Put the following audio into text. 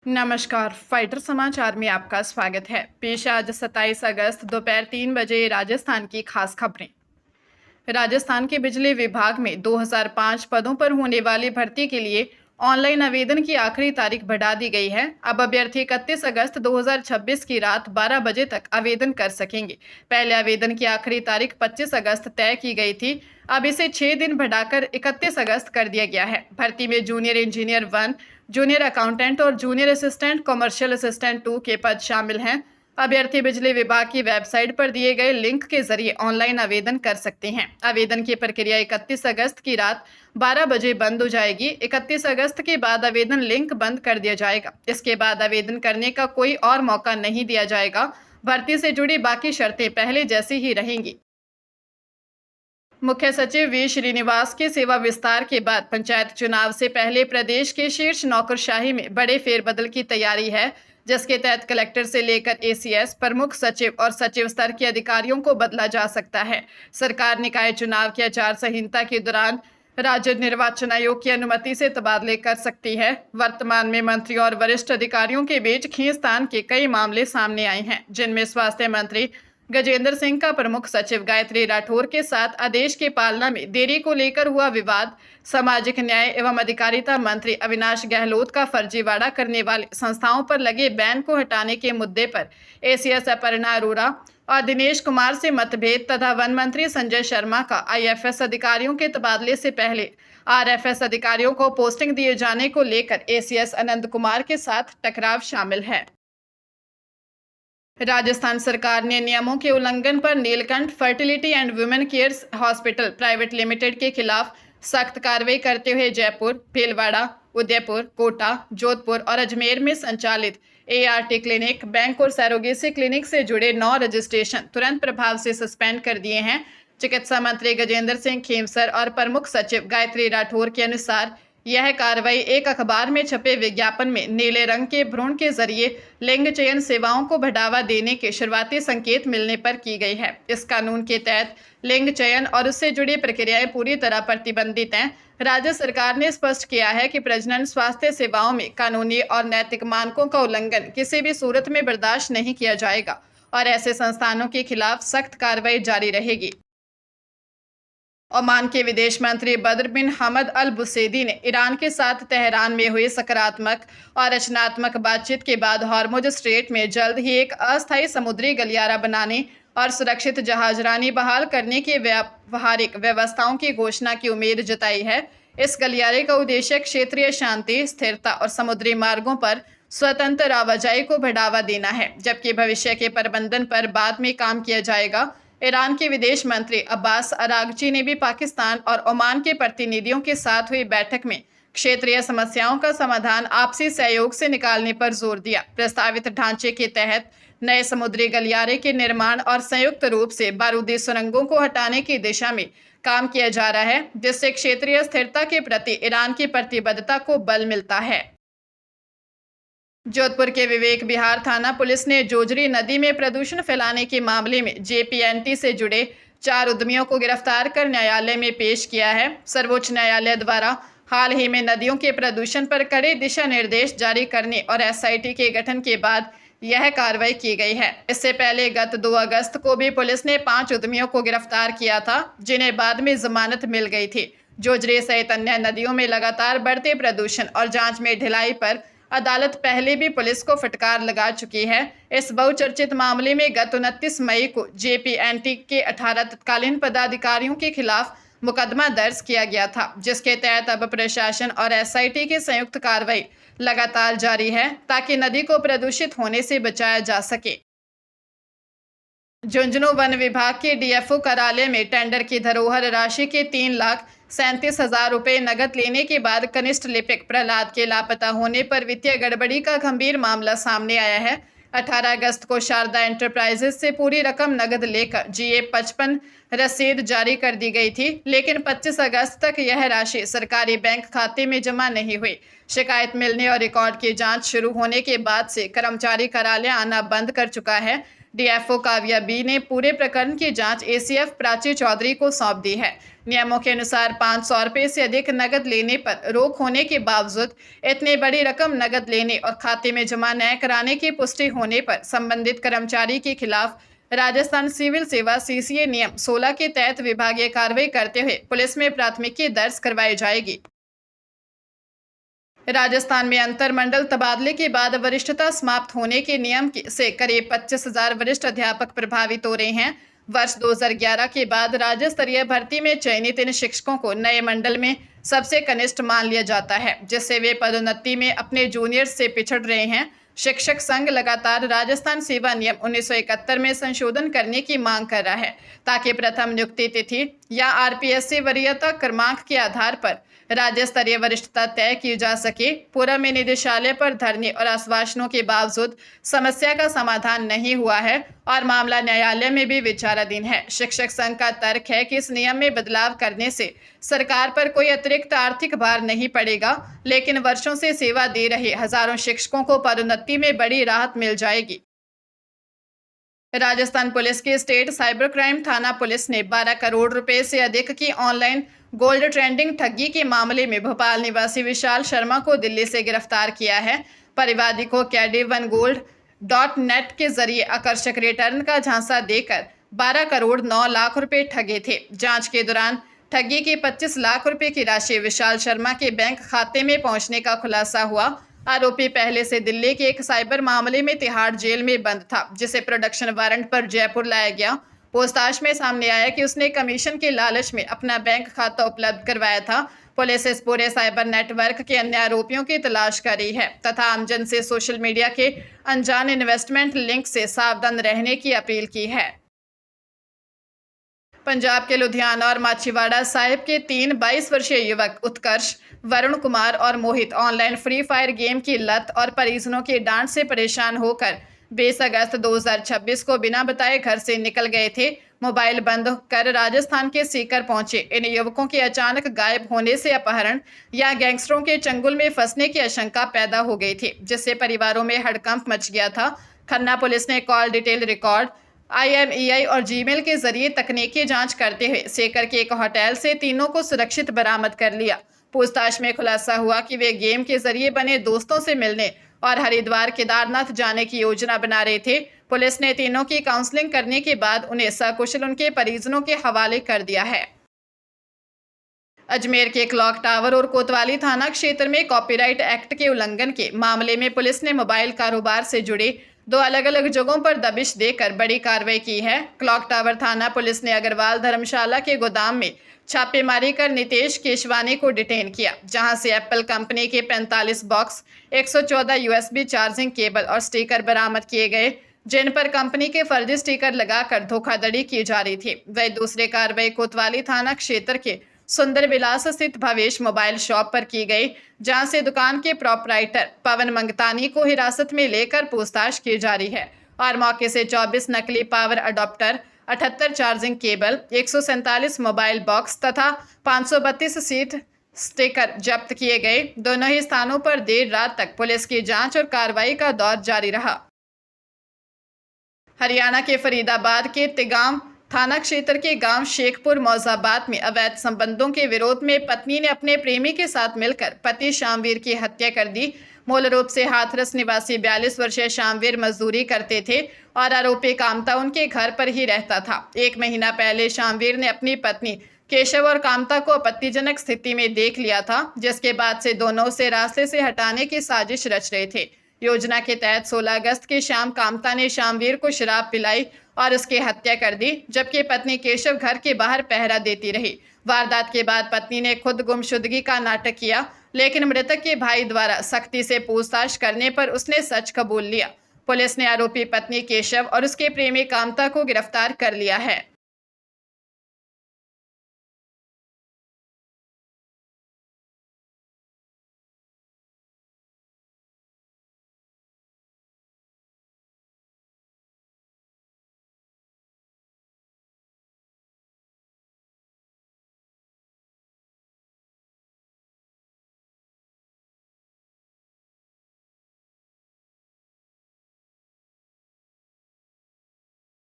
नमस्कार, फाइटर समाचार में आपका स्वागत है। पेश आज 27 अगस्त दोपहर 3 बजे राजस्थान की खास खबरें। राजस्थान के बिजली विभाग में 2005 पदों पर होने वाली भर्ती के लिए ऑनलाइन आवेदन की आखिरी तारीख बढ़ा दी गई है। अब अभ्यर्थी 31 अगस्त 2026 की रात 12 बजे तक आवेदन कर सकेंगे। पहले आवेदन की आखिरी तारीख 25 अगस्त तय की गई थी। अब इसे 6 दिन बढ़ाकर 31 अगस्त कर दिया गया है। भर्ती में जूनियर इंजीनियर 1, जूनियर अकाउंटेंट और जूनियर असिस्टेंट कमर्शियल असिस्टेंट 2 के पद शामिल हैं। अभ्यर्थी बिजली विभाग की वेबसाइट पर दिए गए लिंक के जरिए ऑनलाइन आवेदन कर सकते हैं। आवेदन की प्रक्रिया 31 अगस्त की रात 12 बजे बंद हो जाएगी। 31 अगस्त के बाद आवेदन लिंक बंद कर दिया जाएगा। इसके बाद आवेदन करने का कोई और मौका नहीं दिया जाएगा। भर्ती से जुड़ी बाकी शर्तें पहले जैसी ही रहेंगी। मुख्य सचिव वी श्रीनिवास के सेवा विस्तार के बाद पंचायत चुनाव से पहले प्रदेश के शीर्ष नौकरशाही में बड़े फेरबदल की तैयारी है, जिसके तहत कलेक्टर से लेकर एसीएस, प्रमुख सचिव और सचिव स्तर के अधिकारियों को बदला जा सकता है। सरकार निकाय चुनाव की आचार संहिता के दौरान राज्य निर्वाचन आयोग की अनुमति से तबादले कर सकती है। वर्तमान में मंत्रियों और वरिष्ठ अधिकारियों के बीच खींचतान के कई मामले सामने आए हैं, जिनमें स्वास्थ्य मंत्री गजेंद्र सिंह का प्रमुख सचिव गायत्री राठौर के साथ आदेश की पालना में देरी को लेकर हुआ विवाद, सामाजिक न्याय एवं अधिकारिता मंत्री अविनाश गहलोत का फर्जीवाड़ा करने वाले संस्थाओं पर लगे बैन को हटाने के मुद्दे पर एसीएस अपर्णा अरोड़ा और दिनेश कुमार से मतभेद तथा वन मंत्री संजय शर्मा का आईएफएस अधिकारियों के तबादले से पहले आरएफएस अधिकारियों को पोस्टिंग दिए जाने को लेकर एसीएस अनंत कुमार के साथ टकराव शामिल है। राजस्थान सरकार ने नियमों के उल्लंघन पर Neelkanth fertility and women care hospital private limited के खिलाफ सख्त कार्रवाई करते हुए जयपुर, भीलवाड़ा, उदयपुर, कोटा, जोधपुर और अजमेर में संचालित एआरटी क्लिनिक, बैंक और सैरोगेसी क्लिनिक से जुड़े 9 रजिस्ट्रेशन तुरंत प्रभाव से सस्पेंड कर दिए हैं। चिकित्सा मंत्री गजेंद्र सिंह खेमसर और प्रमुख सचिव गायत्री राठौर के अनुसार यह कार्रवाई एक अखबार में छपे विज्ञापन में नीले रंग के भ्रूण के जरिए लिंग चयन सेवाओं को बढ़ावा देने के शुरुआती संकेत मिलने पर की गई है। इस कानून के तहत लिंग चयन और उससे जुड़ी प्रक्रियाएं पूरी तरह प्रतिबंधित हैं। राज्य सरकार ने स्पष्ट किया है कि प्रजनन स्वास्थ्य सेवाओं में कानूनी और नैतिक मानकों का उल्लंघन किसी भी सूरत में बर्दाश्त नहीं किया जाएगा और ऐसे संस्थानों के खिलाफ सख्त कार्रवाई जारी रहेगी। ओमान के विदेश मंत्री बद्र बिन हमद अल बुसैदी ने ईरान के साथ तेहरान में हुई सकारात्मक और रचनात्मक बातचीत के बाद हॉर्मुज स्ट्रेट में जल्द ही एक अस्थायी समुद्री गलियारा बनाने और सुरक्षित जहाजरानी बहाल करने की व्यावहारिक व्यवस्थाओं की घोषणा की उम्मीद जताई है। इस गलियारे का उद्देश्य क्षेत्रीय शांति, स्थिरता और समुद्री मार्गों पर स्वतंत्र आवाजाही को बढ़ावा देना है, जबकि भविष्य के प्रबंधन पर बाद में काम किया जाएगा। ईरान के विदेश मंत्री अब्बास अरागची ने भी पाकिस्तान और ओमान के प्रतिनिधियों के साथ हुई बैठक में क्षेत्रीय समस्याओं का समाधान आपसी सहयोग से निकालने पर जोर दिया। प्रस्तावित ढांचे के तहत नए समुद्री गलियारे के निर्माण और संयुक्त रूप से बारूदी सुरंगों को हटाने की दिशा में काम किया जा रहा है, जिससे क्षेत्रीय स्थिरता के प्रति ईरान की प्रतिबद्धता को बल मिलता है। जोधपुर के विवेक विहार थाना पुलिस ने जोजरी नदी में प्रदूषण फैलाने के मामले में जेपीएनटी से जुड़े 4 उद्यमियों को गिरफ्तार कर न्यायालय में पेश किया है। सर्वोच्च न्यायालय द्वारा हाल ही में नदियों के प्रदूषण पर कड़े दिशा निर्देश जारी करने और एसआईटी के गठन के बाद यह कार्रवाई की गई है। इससे पहले गत 2 अगस्त को भी पुलिस ने 5 उद्यमियों को गिरफ्तार किया था, जिन्हें बाद में जमानत मिल गई थी। जोजरी सहित अन्य नदियों में लगातार बढ़ते प्रदूषण और जांच में ढिलाई पर अदालत पहले भी पुलिस को फटकार लगा चुकी है। इस बहुचर्चित मामले में गत 29 मई को जेपीएनटी के 18 तत्कालीन पदाधिकारियों के खिलाफ मुकदमा दर्ज किया गया था, जिसके तहत अब प्रशासन और एसआईटी की संयुक्त कार्रवाई लगातार जारी है ताकि नदी को प्रदूषित होने से बचाया जा सके। झुंझुनू वन विभाग के डीएफओ कार्यालय में टेंडर की धरोहर राशि के 3,37,000 रुपये नकद लेने के बाद कनिष्ठ लिपिक प्रहलाद के लापता होने पर वित्तीय गड़बड़ी का गंभीर मामला सामने आया है। 18 अगस्त को शारदा एंटरप्राइजेस से पूरी रकम नकद लेकर जीए 55 रसीद जारी कर दी गई थी, लेकिन 25 अगस्त तक यह राशि सरकारी बैंक खाते में जमा नहीं हुई। शिकायत मिलने और रिकॉर्ड की जांच शुरू होने के बाद से कर्मचारी कार्यालय आना बंद कर चुका है। डीएफओ काव्या बी ने पूरे प्रकरण की जांच एसीएफ प्राची चौधरी को सौंप दी है। नियमों के अनुसार 500 रुपए से अधिक नकद लेने पर रोक होने के बावजूद इतनी बड़ी रकम नकद लेने और खाते में जमा न कराने की पुष्टि होने पर संबंधित कर्मचारी के खिलाफ राजस्थान सिविल सेवा सीसीए नियम 16 के तहत विभागीय कार्रवाई करते हुए पुलिस में प्राथमिकी दर्ज करवाई जाएगी। राजस्थान में अंतरमंडल तबादले के बाद वरिष्ठता समाप्त होने के नियम से करीब 25,000 वरिष्ठ अध्यापक प्रभावित हो रहे हैं। वर्ष 2011 के बाद राज्य स्तरीय भर्ती में चयनित इन शिक्षकों को नए मंडल में सबसे कनिष्ठ मान लिया जाता है, जिससे वे पदोन्नति में अपने जूनियर्स से पिछड़ रहे हैं। शिक्षक संघ लगातार राजस्थान सेवा नियम 1971 में संशोधन करने की मांग कर रहा है, ताकि प्रथम नियुक्ति तिथि या आरपीएससी वरीयता क्रमांक के आधार पर राज्य स्तरीय वरिष्ठता तय की जा सके। पूर्व में निदेशालय पर धरने और आश्वासनों के बावजूद समस्या का समाधान नहीं हुआ है और मामला न्यायालय में भी विचाराधीन है। शिक्षक संघ का तर्क है कि इस नियम में बदलाव करने से सरकार पर कोई अतिरिक्त आर्थिक भार नहीं पड़ेगा, लेकिन वर्षों से सेवा दे रहे हजारों शिक्षकों को पदोन्नति में बड़ी राहत मिल जाएगी। राजस्थान पुलिस के स्टेट साइबर क्राइम थाना पुलिस ने 12 करोड़ रुपए से अधिक की ऑनलाइन गोल्ड ट्रेडिंग ठगी के मामले में भोपाल निवासी विशाल शर्मा को दिल्ली से गिरफ्तार किया है। परिवादी को Caddy1Gold.net के जरिए आकर्षक रिटर्न का झांसा देकर 12 करोड़ 9 लाख रुपए ठगे थे। जांच के दौरान ठगी की 25 लाख रुपए की राशि विशाल शर्मा के बैंक खाते में पहुंचने का खुलासा हुआ। आरोपी पहले से दिल्ली के एक साइबर मामले में तिहाड़ जेल में बंद था, जिसे प्रोडक्शन वारंट पर जयपुर लाया गया। पूछताछ में सामने आया कि उसने कमीशन के लालच में अपना बैंक खाता उपलब्ध करवाया था। पुलिस इस पूरे साइबर नेटवर्क के अन्य आरोपियों की तलाश कर रही है तथा आमजन से सोशल मीडिया के अनजान इन्वेस्टमेंट लिंक से सावधान रहने की अपील की है। पंजाब के लुधियाना और माछीवाड़ा साहिब के 3 22 वर्षीय युवक उत्कर्ष, वरुण कुमार और मोहित ऑनलाइन फ्री फायर गेम की लत और परिजनों की डांट से परेशान होकर 20 अगस्त 2026 को बिना बताए घर से निकल गए थे। मोबाइल बंद कर राजस्थान के सीकर पहुंचे इन युवकों के अचानक गायब होने से अपहरण या गैंगस्टरों के चंगुल में फंसने की आशंका पैदा हो गई थी, जिससे परिवारों में हड़कंप मच गया था। खन्ना पुलिस ने कॉल डिटेल रिकॉर्ड, IMEI और जीमेल के जरिए तकनीकी जांच करते हुए सीकर के एक होटल से तीनों को सुरक्षित बरामद कर लिया। पूछताछ में खुलासा हुआ कि वे गेम के जरिए बने दोस्तों से मिलने और हरिद्वार केदारनाथ जाने की योजना बना रहे थे। पुलिस ने तीनों की काउंसलिंग करने के बाद उन्हें सकुशल उनके परिजनों के हवाले कर दिया है। अजमेर के क्लॉक टावर और कोतवाली थाना क्षेत्र में कॉपीराइट एक्ट के उल्लंघन के मामले में पुलिस ने मोबाइल कारोबार से जुड़े 2 अलग-अलग जगहों पर दबिश देकर बड़ी कार्रवाई की है। क्लॉक टावर थाना पुलिस ने अग्रवाल धर्मशाला के गोदाम में छापेमारी कर नितेश केशवानी को डिटेन किया, जहां से एप्पल कंपनी के 45 बॉक्स, 114 USB चार्जिंग केबल और स्टिकर बरामद किए गए, जिन पर कंपनी के फर्जी स्टिकर लगाकर धोखाधड़ी की जा रही थी। वही दूसरी कार्रवाई कोतवाली थाना क्षेत्र के सुंदर विलास स्थित भवेश मोबाइल शॉप पर की गई, जहां से दुकान के प्रोपराइटर पवन मंगतानी को हिरासत में लेकर पूछताछ की जा रही है और मौके से 24 नकली power adopter, 78 charging cable, 147 mobile box तथा 532 सीट स्टिकर जब्त किए गए। दोनों ही स्थानों पर देर रात तक पुलिस की जांच और कार्रवाई का दौर जारी रहा। हरियाणा के फरीदाबाद के तिगाम थाना क्षेत्र के गांव शेखपुर मौजाबाद में अवैध संबंधों के विरोध में पत्नी ने अपने प्रेमी के साथ मिलकर पति शामवीर की हत्या कर दी। मूल रूप से हाथरस निवासी 42 वर्षीय शामवीर मजदूरी करते थे और आरोपी कामता उनके घर पर ही रहता था। 1 महीना पहले शामवीर ने अपनी पत्नी केशव और कामता को आपत्तिजनक स्थिति में देख लिया था, जिसके बाद से दोनों उसे रास्ते से हटाने की साजिश रच रहे थे। योजना के तहत 16 अगस्त की शाम कामता ने शामवीर को शराब पिलाई और उसकी हत्या कर दी, जबकि पत्नी केशव घर के बाहर पहरा देती रही। वारदात के बाद पत्नी ने खुद गुमशुदगी का नाटक किया, लेकिन मृतक के भाई द्वारा सख्ती से पूछताछ करने पर उसने सच कबूल लिया। पुलिस ने आरोपी पत्नी केशव और उसके प्रेमी कामता को गिरफ्तार कर लिया है।